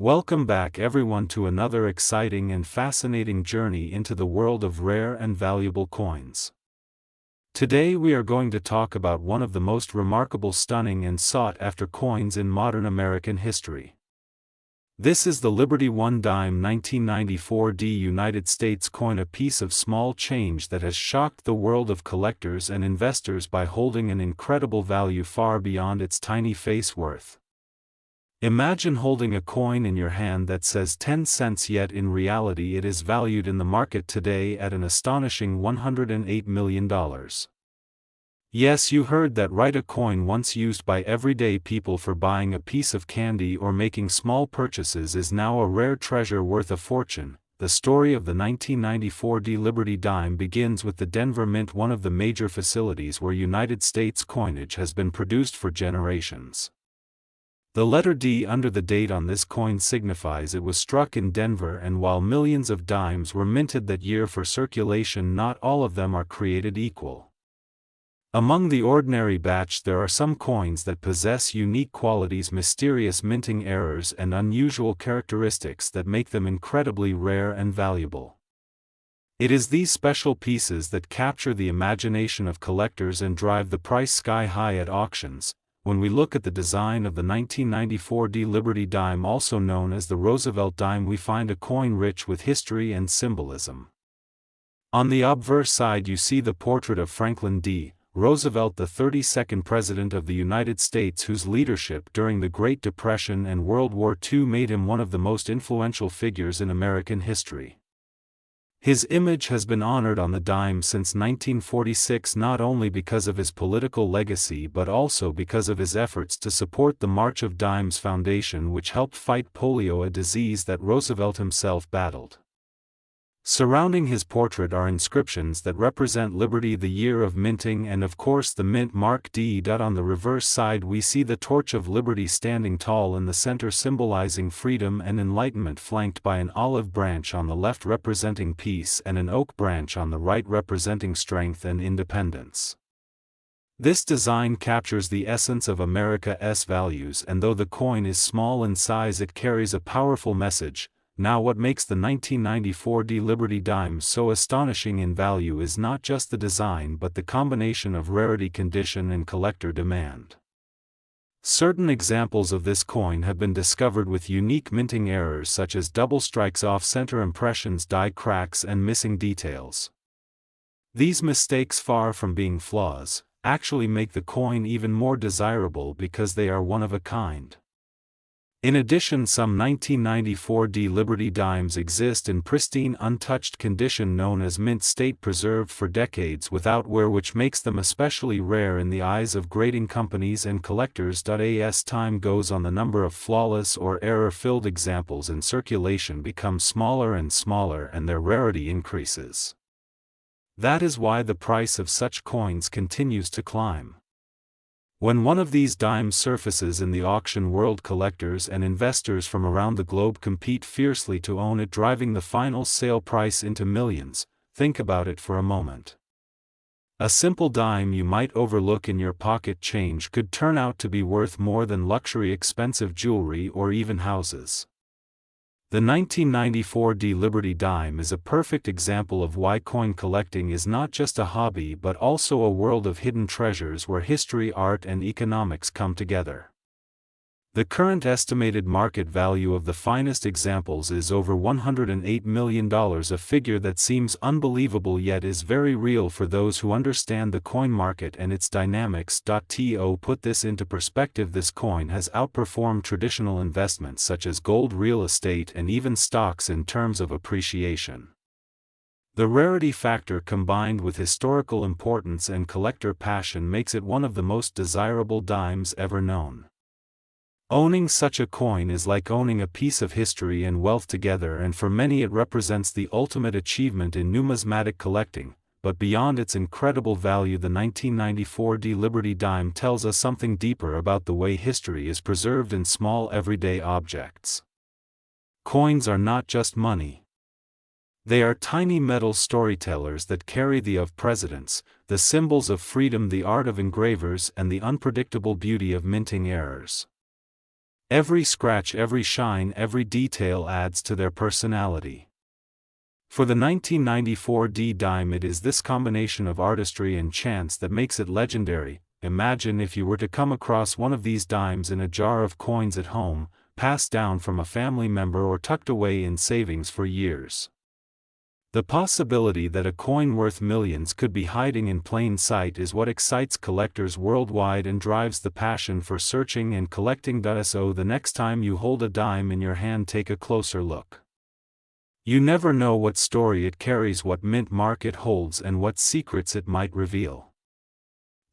Welcome back everyone to another exciting and fascinating journey into the world of rare and valuable coins. Today we are going to talk about one of the most remarkable, stunning and sought-after coins in modern American history. This is the Liberty One Dime 1994 United States coin, a piece of small change that has shocked the world of collectors and investors by holding an incredible value far beyond its tiny face worth. Imagine holding a coin in your hand that says 10 cents, yet in reality it is valued in the market today at an astonishing $108 million. Yes, you heard that right, a coin once used by everyday people for buying a piece of candy or making small purchases is now a rare treasure worth a fortune. The story of the 1994 Liberty Dime begins with the Denver Mint, one of the major facilities where United States coinage has been produced for generations. The letter D under the date on this coin signifies it was struck in Denver, and while millions of dimes were minted that year for circulation, not all of them are created equal. Among the ordinary batch there are some coins that possess unique qualities, mysterious minting errors and unusual characteristics that make them incredibly rare and valuable. It is these special pieces that capture the imagination of collectors and drive the price sky high at auctions. When we look at the design of the 1994 Liberty Dime, also known as the Roosevelt Dime, we find a coin rich with history and symbolism. On the obverse side you see the portrait of Franklin D. Roosevelt, the 32nd President of the United States, whose leadership during the Great Depression and World War II made him one of the most influential figures in American history. His image has been honored on the dime since 1946, not only because of his political legacy but also because of his efforts to support the March of Dimes Foundation, which helped fight polio, a disease that Roosevelt himself battled. Surrounding his portrait are inscriptions that represent liberty, the year of minting, and of course the mint mark D. On the reverse side we see the torch of liberty standing tall in the center, symbolizing freedom and enlightenment, flanked by an olive branch on the left representing peace and an oak branch on the right representing strength and independence. This design captures the essence of America's values, and though the coin is small in size, it carries a powerful message. Now, what makes the 1994 Liberty Dime so astonishing in value is not just the design but the combination of rarity, condition and collector demand. Certain examples of this coin have been discovered with unique minting errors such as double strikes, off-center impressions, die cracks and missing details. These mistakes, far from being flaws, actually make the coin even more desirable because they are one of a kind. In addition, some 1994 Liberty Dimes exist in pristine, untouched condition known as mint state, preserved for decades without wear, which makes them especially rare in the eyes of grading companies and collectors. As time goes on, the number of flawless or error-filled examples in circulation becomes smaller and smaller, and their rarity increases. That is why the price of such coins continues to climb. When one of these dimes surfaces in the auction world, collectors and investors from around the globe compete fiercely to own it, driving the final sale price into millions. Think about it for a moment. A simple dime you might overlook in your pocket change could turn out to be worth more than luxury, expensive jewelry or even houses. The 1994 Liberty Dime is a perfect example of why coin collecting is not just a hobby but also a world of hidden treasures where history, art and economics come together. The current estimated market value of the finest examples is over $108 million, a figure that seems unbelievable yet is very real for those who understand the coin market and its dynamics. To put this into perspective, this coin has outperformed traditional investments such as gold, real estate and even stocks in terms of appreciation. The rarity factor combined with historical importance and collector passion makes it one of the most desirable dimes ever known. Owning such a coin is like owning a piece of history and wealth together, and for many it represents the ultimate achievement in numismatic collecting. But beyond its incredible value, the 1994 Liberty Dime tells us something deeper about the way history is preserved in small everyday objects. Coins are not just money. They are tiny metal storytellers that carry the of presidents, the symbols of freedom, the art of engravers and the unpredictable beauty of minting errors. Every scratch, every shine, every detail adds to their personality. For the 1994 D dime, it is this combination of artistry and chance that makes it legendary. Imagine if you were to come across one of these dimes in a jar of coins at home, passed down from a family member or tucked away in savings for years. The possibility that a coin worth millions could be hiding in plain sight is what excites collectors worldwide and drives the passion for searching and collecting. So the next time you hold a dime in your hand, take a closer look. You never know what story it carries, what mint mark it holds, and what secrets it might reveal.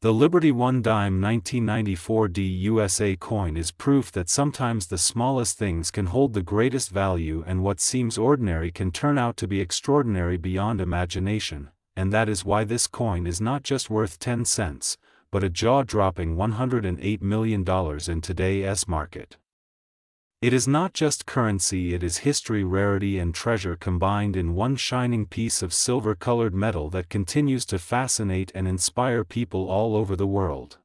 The Liberty 1 dime 1994 D USA coin is proof that sometimes the smallest things can hold the greatest value, and what seems ordinary can turn out to be extraordinary beyond imagination, and that is why this coin is not just worth 10 cents, but a jaw-dropping $108 million in today's market. It is not just currency, it is history, rarity, and treasure combined in one shining piece of silver-colored metal that continues to fascinate and inspire people all over the world.